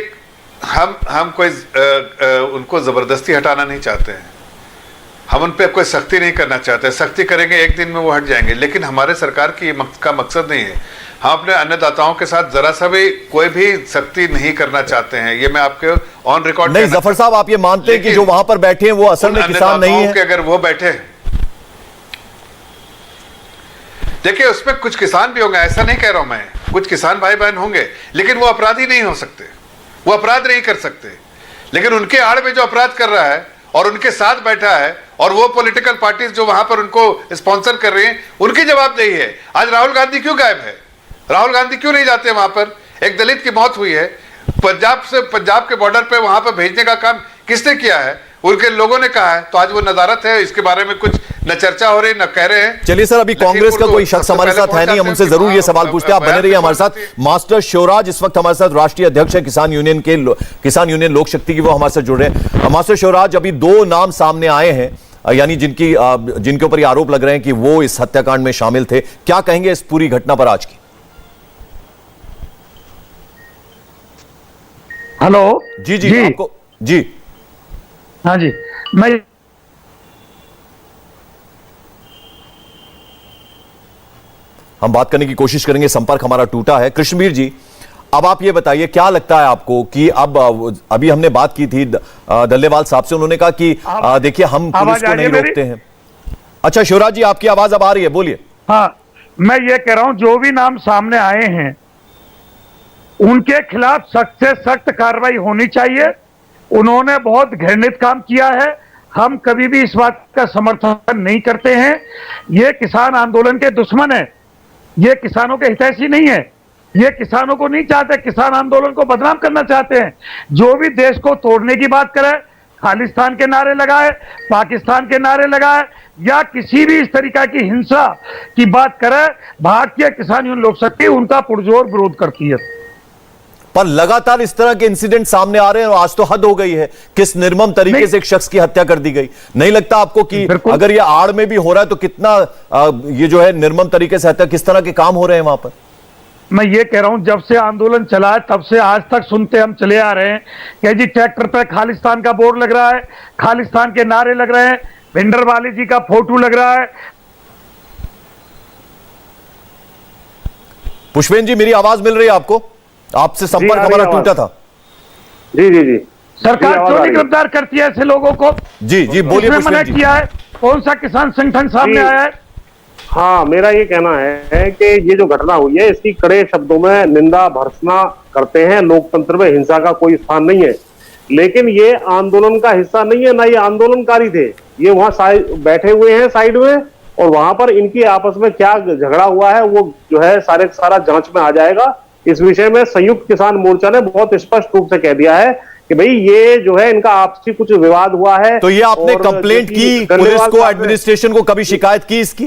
हम कोई उनको जबरदस्ती हटाना नहीं चाहते हैं, हम उन पे कोई सख्ती नहीं करना चाहते। सख्ती करेंगे एक दिन में वो हट जाएंगे, लेकिन हमारे सरकार की का मकसद नहीं है। हम अपने अन्नदाताओं के साथ जरा सा भी कोई भी सख्ती नहीं करना चाहते हैं, ये मैं आपके ऑन रिकॉर्ड नहीं। जफर साहब, आप ये मानते हैं कि जो वहां पर बैठे हैं वो असल में किसान नहीं है? अगर वो बैठे, देखिए उसमें कुछ किसान भी होंगे, ऐसा नहीं कह रहा हूं मैं, कुछ किसान भाई बहन होंगे, लेकिन वो अपराधी नहीं हो सकते, वो अपराध नहीं कर सकते। लेकिन उनके आड़ में जो अपराध कर रहा है और उनके साथ बैठा है और वो पॉलिटिकल पार्टीज जो वहां पर उनको स्पॉन्सर कर रही हैं, उनकी जवाबदेही है। आज राहुल गांधी क्यों गायब है? राहुल गांधी क्यों नहीं जाते वहां पर? एक दलित की मौत हुई है, पंजाब के बॉर्डर पे वहां पर भेजने का काम किसने किया है? उनके लोगों ने कहा है, तो आज वो नदारत है, इसके बारे में कुछ न चर्चा हो रही न कह रहे हैं। चलिए सर, अभी कांग्रेस का कोई शख्स हमारे साथ है नहीं, हम उनसे जरूर ये सवाल पूछते हैं, आप बने रहिए हमारे साथ। मास्टर शिवराज इस वक्त हमारे साथ राष्ट्रीय अध्यक्ष है किसान यूनियन लोक शक्ति की, वो हमारे साथ जुड़ रहे हैं। मास्टर शिवराज, अभी 2 नाम सामने आए हैं, यानी जिनके ऊपर ये आरोप लग रहे हैं कि वो इस हत्याकांड में शामिल थे, क्या कहेंगे इस पूरी घटना पर आज की? हेलो जी आपको जी, हाँ जी, मैं हम बात करने की कोशिश करेंगे, संपर्क हमारा टूटा है। कृष्णवीर जी, अब आप ये बताइए, क्या लगता है आपको कि अभी हमने बात की थी डल्लेवाल साहब से, उन्होंने कहा कि देखिए हम पुलिस को नहीं रोकते हैं। अच्छा शिवराज जी, आपकी आवाज अब आ रही है, बोलिए। हाँ, मैं ये कह रहा हूं, जो भी नाम सामने आए हैं उनके खिलाफ सख्त से सख्त कार्रवाई होनी चाहिए। उन्होंने बहुत घृणित काम किया है, हम कभी भी इस बात का समर्थन नहीं करते हैं। ये किसान आंदोलन के दुश्मन है, ये किसानों के हितैषी नहीं है, ये किसानों को नहीं चाहते, किसान आंदोलन को बदनाम करना चाहते हैं। जो भी देश को तोड़ने की बात करे, खालिस्तान के नारे लगाए, पाकिस्तान के नारे लगाए, या किसी भी इस तरीका की हिंसा की बात करे, भारतीय किसान यूनियन लोक शक्ति उनका पुरजोर विरोध करती है। पर लगातार इस तरह के इंसिडेंट सामने आ रहे हैं और आज तो हद हो गई है, किस निर्मम तरीके से एक शख्स की हत्या कर दी गई। नहीं लगता आपको कि अगर ये आड़ में भी हो रहा है तो कितना ये जो है निर्मम तरीके से हत्या, किस तरह के काम हो रहे हैं वहां पर? मैं ये कह रहा हूं, जब से आंदोलन चला है तब से आज तक सुनते हम चले आ रहे हैं कि जी ट्रैक्टर पे खालिस्तान का बोर्ड लग रहा है, खालिस्तान के नारे लग रहे हैं, भिंडरवाले जी का फोटो लग रहा है। पुष्पेन जी, मेरी आवाज मिल रही है आपको? आपसे संपर्क हमारा टूटा था। जी सरकार क्यों नहीं गिरफ्तार करती है ऐसे लोगों को? जी बोलिए। मना किया है, कौन सा किसान संगठन सामने आया है? हाँ, मेरा ये कहना है कि ये जो घटना हुई है इसकी कड़े शब्दों में निंदा भर्त्सना करते हैं। लोकतंत्र में हिंसा का कोई स्थान नहीं है, लेकिन ये आंदोलन का हिस्सा नहीं है, ना ये आंदोलनकारी थे। ये वहां बैठे हुए हैं साइड में, और वहां पर इनकी आपस में क्या झगड़ा हुआ है वो जो है सारा जांच में आ जाएगा। इस विषय में संयुक्त किसान मोर्चा ने बहुत स्पष्ट रूप से कह दिया है कि भाई ये जो है इनका आपसी कुछ विवाद हुआ है। तो ये आपने कंप्लेंट की पुलिस को, एडमिनिस्ट्रेशन को, कभी शिकायत की इसकी?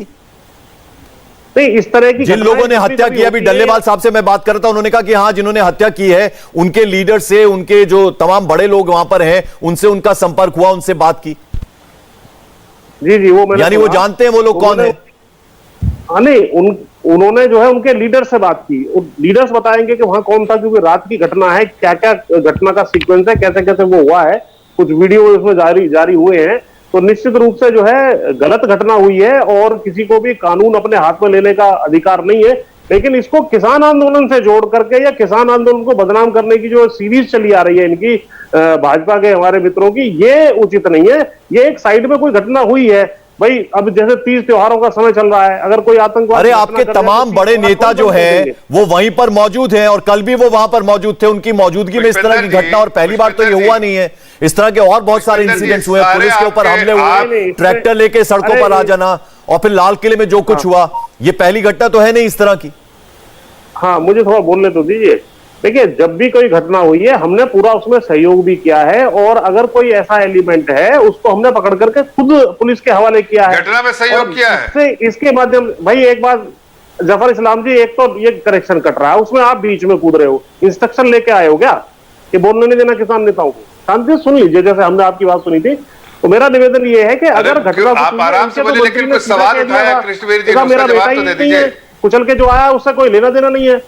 नहीं, इस तरह की जिन लोगों ने हत्या की, अभी डल्लेवाल साहब से मैं बात कर रहा था, उन्होंने कहा कि हाँ, जिन्होंने हत्या की है उनके लीडर से, उनके जो तमाम बड़े लोग वहां पर हैं उनसे उनका संपर्क हुआ, उनसे बात की। जी वो यानी वो जानते हैं वो लोग कौन है? हाँ, नहीं, उन्होंने जो है उनके लीडर से बात की। लीडर्स बताएंगे कि वहां कौन था, क्योंकि रात की घटना है, क्या क्या घटना का सीक्वेंस है, कैसे कैसे वो हुआ है, कुछ वीडियो उसमें जारी हुए हैं। तो निश्चित रूप से जो है गलत घटना हुई है और किसी को भी कानून अपने हाथ में लेने का अधिकार नहीं है। लेकिन इसको किसान आंदोलन से जोड़ करके या किसान आंदोलन को बदनाम करने की जो सीरीज चली आ रही है इनकी भाजपा के हमारे मित्रों की, ये उचित नहीं है। ये एक साइड में कोई घटना हुई है भाई, अब जैसे तीज त्योहारों का समय चल रहा है, अगर कोई आतंकवाद, अरे आपके तमाम बड़े नेता जो हैं वो वहीं पर मौजूद हैं और कल भी वो वहां पर मौजूद थे। उनकी मौजूदगी में इस तरह की घटना, और पहली बार तो ये हुआ नहीं है, इस तरह के और बहुत सारे इंसिडेंट्स हुए, पुलिस के ऊपर हमले हुए, ट्रैक्टर लेके सड़कों पर आ जाना, और फिर लाल किले में जो कुछ हुआ, ये पहली घटना तो है नहीं इस तरह की। हाँ, मुझे थोड़ा बोलने तो दीजिए। देखिए, जब भी कोई घटना हुई है हमने पूरा उसमें सहयोग भी किया है, और अगर कोई ऐसा एलिमेंट है उसको हमने पकड़ करके खुद पुलिस के हवाले किया है, घटना में सहयोग किया है। इसके माध्यम भाई एक बात जफर इस्लाम जी, एक तो ये करेक्शन कट रहा है, उसमें आप बीच में कूद रहे हो, इंस्ट्रक्शन लेके आए हो क्या कि बोलने नहीं देना किसान नेताओं को? शांति से सुन लीजिए, जैसे हमने आपकी बात सुनी थी। तो मेरा निवेदन ये है कि अगर घटना आप आराम से बोलिए, लेकिन कुछ सवाल उठाया कृष्णवीर जी, मेरा बेटा ही नहीं है, कुचल के जो आया उससे कोई लेना देना नहीं है।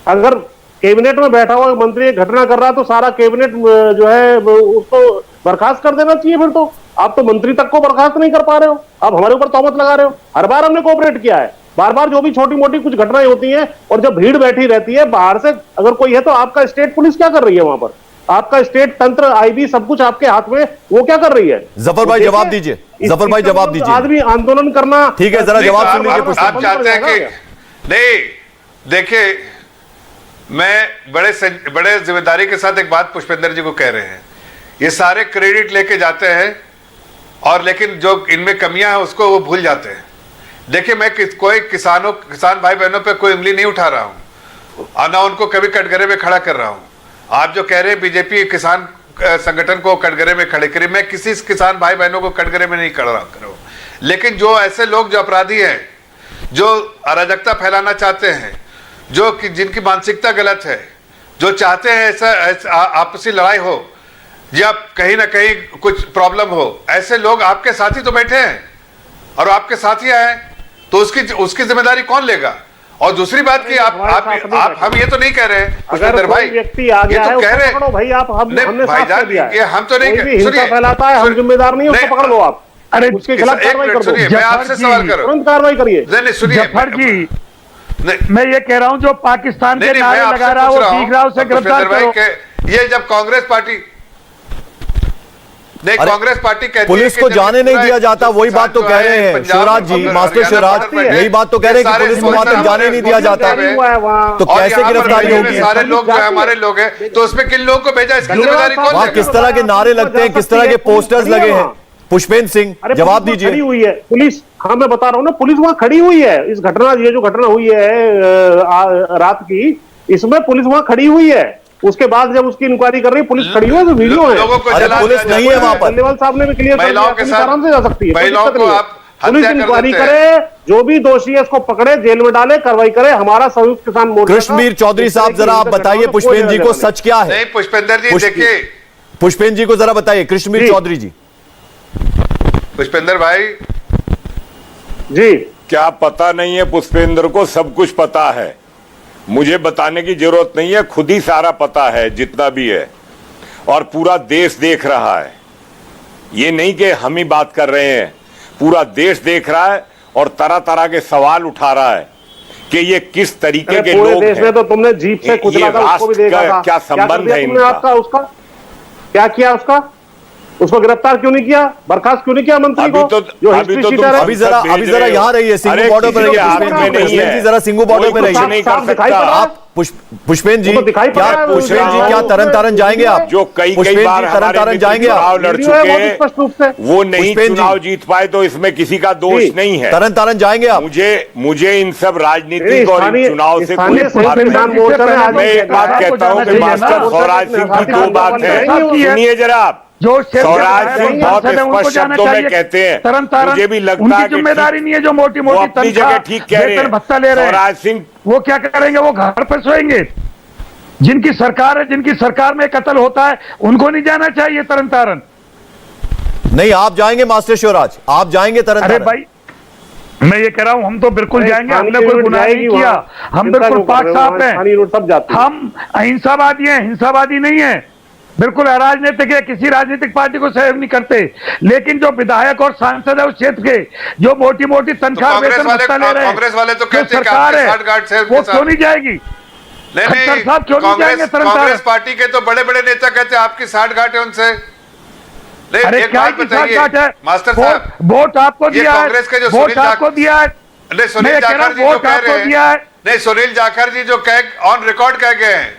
अगर कैबिनेट में बैठा हुआ मंत्री एक घटना कर रहा है तो सारा कैबिनेट जो है उसको बर्खास्त कर देना चाहिए। फिर तो आप तो मंत्री तक को बर्खास्त नहीं कर पा रहे हो, आप हमारे ऊपर तोहमत लगा रहे हो। हर बार हमने कोऑपरेट किया है, बार बार जो भी छोटी मोटी कुछ घटनाएं होती हैं, और जब भीड़ बैठी रहती है बाहर से अगर कोई है, तो आपका स्टेट पुलिस क्या कर रही है वहां पर? आपका स्टेट तंत्र, आईबी, सब कुछ आपके हाथ में, वो क्या कर रही है? जफर भाई जवाब दीजिए, जफर भाई जवाब दीजिए। आदमी आंदोलन करना ठीक है, जरा जवाब सुन लीजिए। आप चाहते हैं कि नहीं, देखिए मैं बड़े जिम्मेदारी के साथ एक बात पुष्पेंद्र जी को कह रहे हैं, ये सारे क्रेडिट लेके जाते हैं और लेकिन जो इनमें कमियां हैं उसको वो भूल जाते हैं। देखिए, मैं कोई किसान भाई बहनों पे कोई उंगली नहीं उठा रहा हूं और ना उनको कभी कटघरे में खड़ा कर रहा हूं। आप जो कह रहे हैं बीजेपी किसान संगठन को कटघरे में खड़े करे, मैं किसी किसान भाई बहनों को कटघरे में नहीं खड़ा कर रहा हूं, लेकिन जो ऐसे लोग जो अपराधी हैं, जो अराजकता फैलाना चाहते हैं, जो कि जिनकी मानसिकता गलत है, जो चाहते हैं ऐसा आपसी लड़ाई हो या कहीं ना कहीं कुछ प्रॉब्लम हो, ऐसे लोग आपके साथी तो बैठे हैं और आपके साथी हैं, तो उसकी जिम्मेदारी कौन लेगा? और दूसरी बात कि आप हम ये तो नहीं कह रहे हैं पुष्पेंद्र भाई, व्यक्ति आ गया है, कह रहे हैं भाई आप हमने भाईजान, ये हम तो नहीं हिंसा फैलाता है, हम जिम्मेदार नहीं, उसको पकड़ लो आप। अरे उसके खिलाफ कार्रवाई कर दो, मैं आपसे सवाल कर रहा हूं, तुरंत कार्रवाई करिए। नहीं सुनिए जफर जी, मैं ये कह रहा हूं जो पाकिस्तान के नारे लगा रहा है वो ठीक रहा, उसे गिरफ्तार करो। ये जब कांग्रेस पार्टी नहीं, कांग्रेस पार्टी कहती पुलिस को जाने नहीं दिया जाता, वही बात तो कह रहे हैं शिवराज जी, मास्टर शिवराज यही बात तो कह रहे हैं कि पुलिस को वहां तक जाने नहीं दिया जाता, तो कैसे गिरफ्तारी होगी? सारे लोग जो हमारे लोग हैं, तो उसमें किन लोगों को भेजा, इसकी जिम्मेदारी कौन वहां किस तरह के नारे लगते हैं, किस तरह के पोस्टर्स लगे हैं? पुष्पेंद्र सिंह जवाब दीजिए। खड़ी हुई है पुलिस, हाँ मैं बता रहा हूँ ना, पुलिस वहां खड़ी हुई है। इस घटना, ये जो घटना हुई है रात की, इसमें पुलिस वहां खड़ी हुई है। उसके बाद जब उसकी इंक्वायरी कर रही है पुलिस खड़ी हुई है, तो वीडियो है। अरे पुलिस नहीं है वहां पर, धन्यवाद साहब ने भी क्लियर कर दिया, पुलिस आराम से जा सकती है, पुलिस इंक्वायरी कर करे, जो भी दोषी है उसको पकड़े, जेल में डाले, कार्रवाई करे। हमारा संयुक्त किसान मोर्चा कृष्णवीर चौधरी साहब जरा आप बताइए पुष्पेंद्र जी को सच क्या है? नहीं पुष्पेंद्र जी देखिए, पुष्पेंद्र जी को जरा बताइए, कृष्णवीर चौधरी जी। पुष्पेंद्र भाई जी, क्या पता नहीं है पुष्पेंद्र को? सब कुछ पता है, मुझे बताने की जरूरत नहीं है, खुद ही सारा पता है जितना भी है, और पूरा देश देख रहा है। ये नहीं कि हम ही बात कर रहे हैं, पूरा देश देख रहा है और तरह तरह के सवाल उठा रहा है कि ये किस तरीके के लोग देश हैं। में तो तुमने जीप से कुचला था, उसको भी देखा था, क्या संबंध है इनका? आपका उसका क्या किया? उसको गिरफ्तार क्यों नहीं किया, बर्खास्त क्यों नहीं किया मंत्री को? अभी जरा यहाँ रहिए, सिंगू बॉर्डर पर रहिए, जरा सिंगू बॉर्डर पर रहिए। नहीं कर सकता आप पुष्पेंद्र जी, क्या तरन तारन जाएंगे आप? जो कई बार तरन तारन जाएंगे आप? लड़ चुके, वो नहीं चुनाव जीत पाए, तो इसमें किसी का दोष नहीं है। तरन तारन जाएंगे आप? मुझे इन सब राजनीतिक और चुनाव से कोई मैं एक बात कहता हूँ कि मास्टर स्वराज सिंह की दो बात है, सुनिए जरा आप। स्वराज सिंह बहुत स्पष्ट शब्दों में कहते हैं, मुझे भी लगता है जिम्मेदारी नहीं है जो मोटी मोटी अपनी जगह ठीक कह रहे हैं, भत्ता ले रहे हैं। स्वराज सिंह वो क्या करेंगे? वो घर पर सोएंगे। जिनकी सरकार है, जिनकी सरकार में कत्ल होता है, उनको नहीं जाना चाहिए तरन तारन? नहीं, आप जाएंगे मास्टर शिवराज, आप जाएंगे तरन तारन? अरे भाई, मैं ये कह रहा हूं, हम तो बिल्कुल जाएंगे, हमने कोई गुनाह नहीं किया, हम बिल्कुल पाक साफ हैं, हम अहिंसावादी हैं, हिंसावादी नहीं है। बिल्कुल अराजनीतिक है, किसी राजनीतिक पार्टी को सहयोग नहीं करते, लेकिन जो विधायक और सांसद है उस क्षेत्र के, जो मोटी मोटी तनख्वाह वेतन भत्ता ले रहे हैं, कांग्रेस वाले तो जो कहते हैं कि सरकार आपके है 60 गार्ड से वो क्यों नहीं जाएगी? नहीं खट्टर साहब क्यों नहीं जाएंगे तरनतारण? कांग्रेस पार्टी के तो बड़े बड़े नेता कहते हैं आपकी 60 गांठ है उनसे। नहीं, अरे एक क्या बात की बताइए घाट है? मास्टर साहब, वोट आपको ये दिया है, कांग्रेस के जो वोट सुनील आपको दिया है, नहीं, सुनील मैं कह रहा जाखड़ हूं जी जो वोट कह आपको रहे दिया है। हैं, नहीं, सुनील जाखड़ जी जो कह ऑन रिकॉर्ड कह गए हैं।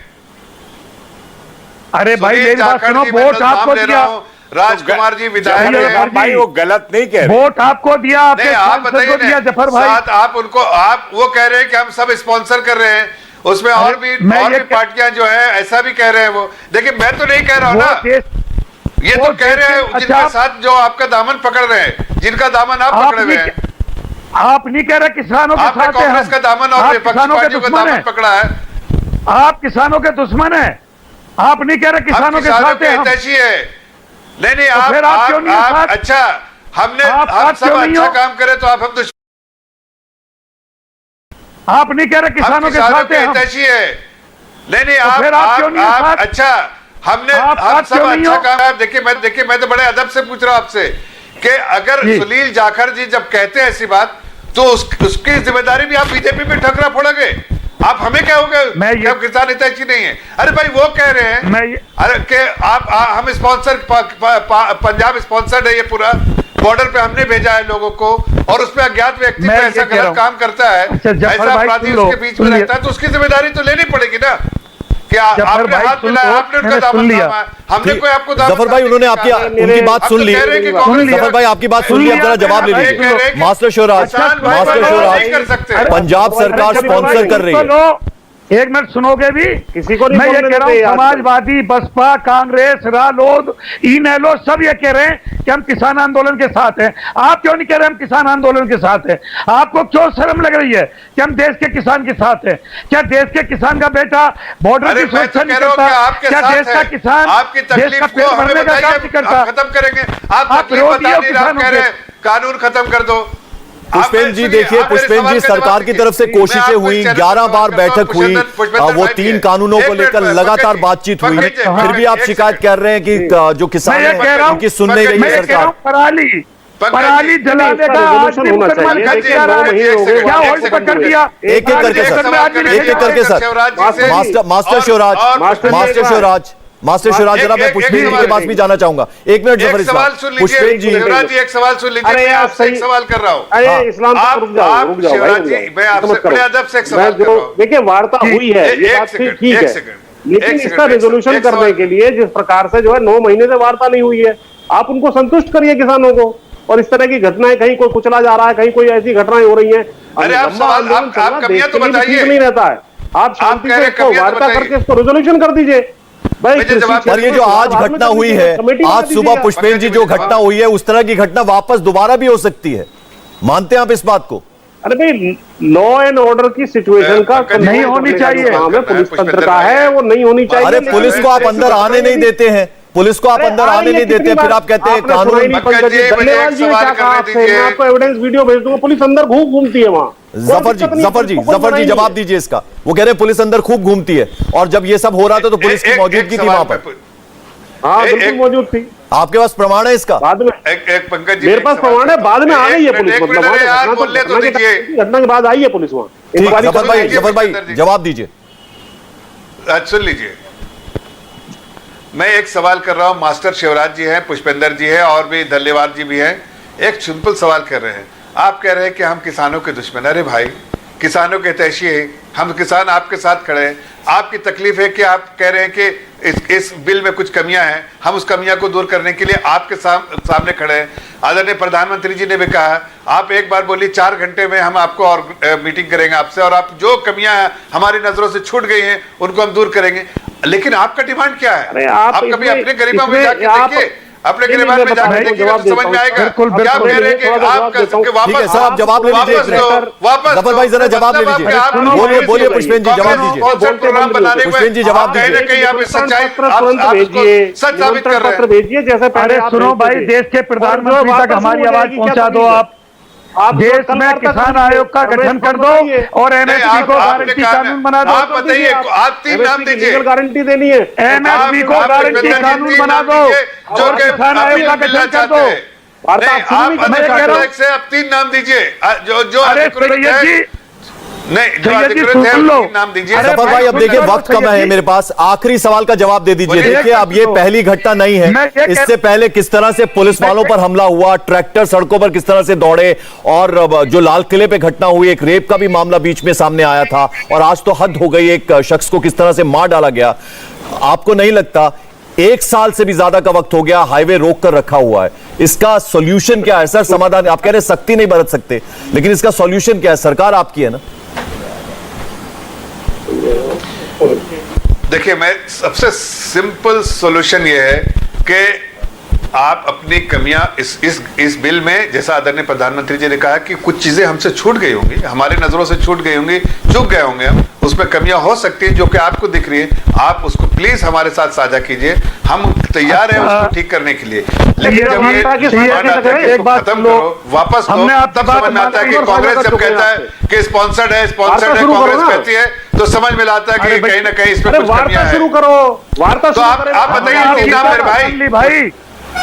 अरे भाई सुनील मेरी बात जाखड़ सुनो, जी, मैं वोट नाम आपको ले दिया, रहा हूं, राजकुमार जी विधायक जफर हैं। भाई वो गलत नहीं कह रहे। वोट आपको दिया, आपके नहीं, आप सांसद बताइए को दिया ना, जफर भाई। साथ आप उनको, आप वो कह रहे हैं कि हम सब स्पॉन्सर कर रहे हैं, उसमें और भी पार्टियां जो है ऐसा भी कह रहे हैं। वो देखिए, मैं तो नहीं कह रहा हूं ना, ये तो कह रहे हैं जिनके साथ जो आपका दामन पकड़ रहे हैं, जिनका दामन आप पकड़े हुए हैं। आप नहीं कह रहे किसानों के आपने साथ है, कांग्रेस का दामन और विपक्षी पार्टियों का दामन पकड़ा है। आप किसानों के दुश्मन है, आप नहीं कह रहे किसानों के साथ है। हितैषी है। नहीं, तो फिर आप क्यों नहीं आप साथ? अच्छा, हम साथ सब क्यों नहीं अच्छा हो? काम करें तो आप हम दुश्मन। आप नहीं कह रहे किसानों के साथ है, हितैषी है। नहीं, फिर आप क्यों नहीं साथ? अच्छा, हम साथ सब क्यों नहीं अच्छा हो? काम। देखिए मैं तो बड़े अदब से पूछ रहा हूं आपसे कि अगर सुनील जाखड़ जी जब कहते हैं ऐसी बात, तो उसकी जिम्मेदारी भी आप बीजेपी पे ठकरा फोड़ोगे। आप हमें कहोगे कि हम किसान हितैषी नहीं है। अरे भाई, वो कह रहे हैं अरे कि आप हम स्पॉन्सर, पंजाब स्पॉन्सर्ड है ये पूरा, बॉर्डर पे हमने भेजा है लोगों को, और उसमें अज्ञात व्यक्ति पे ऐसा गलत काम करता है, ऐसा अपराधी उसके बीच में रहता है, तो उसकी जिम्मेदारी तो लेनी पड़ेगी ना। क्या आपने हाथ मिलाया, आपने उनका दामन थामा, हमने कोई आपको दामन। जफर भाई, उन्होंने उनकी बात सुन ली। जफर भाई, आपकी बात सुन ली, अब जरा जवाब ले लीजिए। मास्टर शिवराज, पंजाब सरकार स्पॉन्सर कर रही है। एक मिनट सुनोगे भी, किसी को नहीं मैं ये बोलने कह रहा हूँ, देते समाजवादी, बसपा, कांग्रेस, रालोद, इनेलो सब ये कह रहे हैं कि हम किसान आंदोलन के साथ हैं। आप क्यों नहीं कह रहे हम किसान आंदोलन के साथ हैं? आपको क्यों शर्म लग रही है कि हम देश के किसान के साथ हैं? क्या देश के किसान का बेटा बॉर्डर की सुरक्षा नहीं करता? क्या देश का किसान आपकी देश का तकलीफ पेट को हमें भरने का काम नहीं करता? खत्म करेंगे। आप विरोधी हो किसानों कह रहे के। हैं कानून खत्म कर दो। पुष्पेंद्र जी, देखिए पुष्पेंद्र जी, सरकार की तरफ से कोशिशें हुई, 11 बार बैठक हुई, वो 3 कानूनों को लेकर लगातार बातचीत हुई, फिर भी आप शिकायत कर रहे हैं कि जो किसान हैं उनकी सुन नहीं रही है सरकार। पराली जलाने का आदमी मुसलमान खर्च क्या रहा है? क्या होल्ड पर कर दिया? एक एक करके सर, मास्टर शिवराज, जरा मैं पुष्पेंद्र जी के पास भी जाना चाहूंगा। 1 मिनट जफर इस्लाम, पुष्पेंद्र जी, शिवराज जी, एक सवाल सुन लीजिए। अरे मैं आपसे एक सवाल कर रहा हूँ। अरे इस्लाम, रुक जाओ शिवराज जी, मैं आपसे बड़े अदब से एक सवाल कर रहा हूँ। देखिए, वार्ता हुई है, ये बात ठीक है, लेकिन इसका रेजोल्यूशन करने के लिए जिस प्रकार से जो है 9 महीने से वार्ता नहीं हुई है, आप उनको संतुष्ट करिए किसानों को। और इस तरह की घटनाएं, कहीं कोई कुचला जा रहा है, कहीं कोई ऐसी घटनाएं हो रही हैं, अरे आप सवाल, आप कमियां तो बताइए। नहीं रहता है, आप शांति से इसको वार्ता करके इसको रेजोल्यूशन कर दीजिए। पर ये जो आज घटना हुई है, आज सुबह पुष्पेंद्र जी, जो घटना हुई है, उस तरह की घटना वापस दोबारा भी हो सकती है, मानते हैं आप इस बात को? अरे भाई, लॉ एंड ऑर्डर की सिचुएशन का नहीं होनी चाहिए, पुलिस तंत्र का है, वो नहीं होनी चाहिए। अरे पुलिस को आप अंदर आने नहीं देते हैं, पुलिस को आप अंदर आने नहीं देते, फिर आप कहते हैं कानून। आपको एविडेंस वीडियो भेज दूंगा, पुलिस अंदर घूमती है वहाँ। जफर जी जवाब दीजिए इसका। वो कह रहे हैं पुलिस अंदर खूब घूमती है, और जब ये सब हो रहा था तो पुलिस की मौजूदगी थी वहां पर। हाँ, बिल्कुल मौजूद थी। आपके पास प्रमाण है इसका? बाद में एक पंकज जी, मेरे पास प्रमाण है, बाद में आ गई है पुलिस, मतलब घटना के बाद आई है पुलिस वहाँ। जफर भाई जवाब दीजिए। सुन लीजिए, मैं एक सवाल कर रहा हूं। मास्टर शिवराज जी हैं, पुष्पेंद्र जी है, और भी धल्लेवार जी भी हैं। एक सिंपल सवाल कर रहे हैं। आप कह रहे हैं कि हम किसानों के दुश्मन। अरे भाई, किसानों के हितैषी है, हम किसान आपके साथ खड़े हैं। आपकी तकलीफ है कि आप कह रहे हैं कि इस बिल में कुछ कमियां हैं, हम उस कमियां को दूर करने के लिए आपके सामने खड़े हैं। आदरणीय प्रधानमंत्री जी ने भी कहा, आप एक बार बोलिए 4 घंटे में हम आपको और मीटिंग करेंगे आपसे, और आप जो कमियां हमारी नजरों से छूट गई हैं उनको हम दूर करेंगे। लेकिन आपका डिमांड क्या है? आप कभी अपने गरीबों में जाके देखिए, अपने गिरबान में जाकर देखिए, समझ में आएगा। क्या आप कह रहे हैं कि आप वापस, सर आप जवाब ले लीजिए, वापस जफर भाई जरा जवाब ले लीजिए। बोलिए पुष्पेंद्र जी, जवाब दीजिए। पुष्पेंद्र जी जवाब दीजिए। कहीं आप सच्चाई सच साबित कर रहे हैं। भेजिए, जैसे पहले सुनो भाई, देश के प्रधानमंत्री तक हमारी आवाज पहुंचा दो आप। आप देश कल में वार्ता किसान करेंगे। आयोग का रमेश गठन कर को दो बताइए। और नहीं, एमएसपी आप- को आपके गारंटी कारण- कानून बना दो। आप बताइए, आप 3 नाम MSP की दीजिए। लीगल गारंटी देनी है। एमएसपी को आप गारंटी गठबंधन के कानून 3 बना नाम दो दीजिए, जो और कि किसान अपील आयोग का मिलना गठन कर चाहते दो। हैं। वार्ता नहीं, आप शुरू आप नहीं करना चाहते। अधिकृत से आप 3 नाम दीजिए, जो अरे अधिकृत सैयद है। जी, नहीं, जो सैयद जी, अधिकृत है सुन लो। 3 नाम दीजिए। अरे जफर भाई अब सुन देखिए लो, वक्त कम सैयद है जी। मेरे पास, आखिरी सवाल का जवाब दे दीजिए। बोलिए। देखिए अब ये पहली घटना नहीं मैं ये है, कह- इससे पहले किस तरह से पुलिस वालों पर हमला हुआ, ट्रैक्टर सड़कों पर किस तरह से दौड़े, और जो लाल किले पे घटना हुई, एक रेप का भी मामला बीच में सामने आया था, और आज तो हद हो गई, एक शख्स को किस तरह से मार डाला गया। आपको नहीं लगता 1 साल से भी ज्यादा का वक्त हो गया, हाईवे रोक कर रखा हुआ है, इसका सॉल्यूशन क्या है सर? समाधान, आप कह रहे सख्ती नहीं बरत सकते, लेकिन इसका सॉल्यूशन क्या है? सरकार आपकी है ना। देखिए, मैं सबसे सिंपल सॉल्यूशन ये है कि आप अपनी कमियां इस बिल में, जैसा आदरणीय प्रधानमंत्री जी ने कहा कि कुछ चीजें हमसे छूट गई होंगी, हमारी नजरों से छूट गई होंगी, चूक गए होंगे हम, उसमें कमियां हो सकती है जो कि आपको दिख रही है, आप उसको प्लीज हमारे साथ साझा कीजिए, हम तैयार हैं उसको ठीक करने के लिए। लेकिन जब ये डिमांड आता है कि एक इसको बात खत्म लो, करो, वापस लो, हमने आपकी तब बात समझ में आता है कि मान ली, कांग्रेस जब वार्ता कहता है शुरू कि स्पॉन्सर्ड है, वार्ता शुरू करो कांग्रेस ना। कहती है, तो समझ में आता है कि कहीं ना कहीं इसमें अरे कुछ कमियां वार्ता हैं। शुरू करो, वार्ता तो शुरू आप करें। बताइए हमने तीन नाम आपकी मेरे बात भाई। मान ली भाई।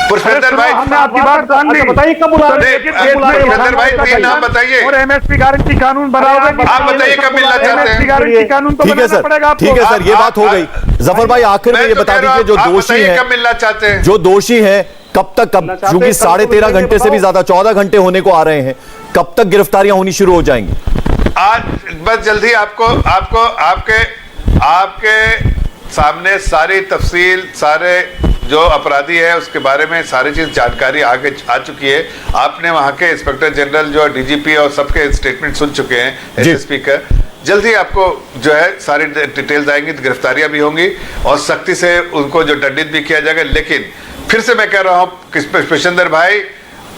पुष्पेंद्र भाई, हमने आपकी बात मान ली। अच्छा, बताइए कब बुला रहे हैं? लेकिन नहीं, देश में पुष्पेंद्र भाई, किसानों का 3 नाम कल्याण बताइए। और एमएसपी गारंटी कानून बनाओगे। आप बताइए कब मिलना चाहते हैं? एमएसपी गारंटी कानून तो ठीक है बनाना सर, पड़ेगा आपको। ठीक है सर, ये बात हो गई। जफर भाई आखिर में मैं ये तो बता कह रहा दीजिए, जो हूं, आप दोषी बताइए है, कब मिलना चाहते हैं? जो दोषी है कब तक, कब, चाहते क्योंकि हैं, 13.5 बताइए, घंटे से भी ज्यादा 14 घंटे होने को आ रहे हैं, कब तक गिरफ्तारियां होनी शुरू हो जाएंगी? आज बस जल्दी आपको आपको आपके सामने सारी तफसील, सारे जो अपराधी है उसके बारे में सारी चीज जानकारी आगे आ चुकी है। आपने वहां के इंस्पेक्टर जनरल जो डीजीपी और सबके स्टेटमेंट सुन चुके हैं, एसएसपी का। जल्दी आपको जो है सारी डिटेल्स आएंगी, गिरफ्तारियां भी होंगी और सख्ती से उनको जो दंडित भी किया जाएगा। लेकिन फिर से मैं कह रहा हूं कि पुष्पेंद्र भाई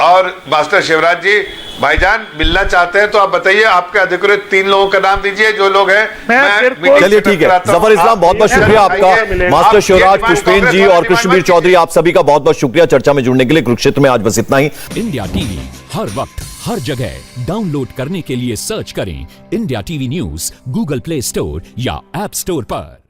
और मास्टर शिवराज जी, भाईजान मिलना चाहते हैं तो आप बताइए, आपके अधिकृत 3 लोगों का नाम दीजिए जो लोग हैं। चलिए ठीक है, जफर इस्लाम बहुत बहुत शुक्रिया आपका, मास्टर शिवराज, पुष्पेंद्र जी और कृष्णवीर चौधरी, आप सभी का बहुत बहुत शुक्रिया चर्चा में जुड़ने के लिए। कुरुक्षेत्र में आज बस इतना ही। इंडिया टीवी हर वक्त हर जगह डाउनलोड करने के लिए सर्च करें India TV news Google play store या ऐप स्टोर पर।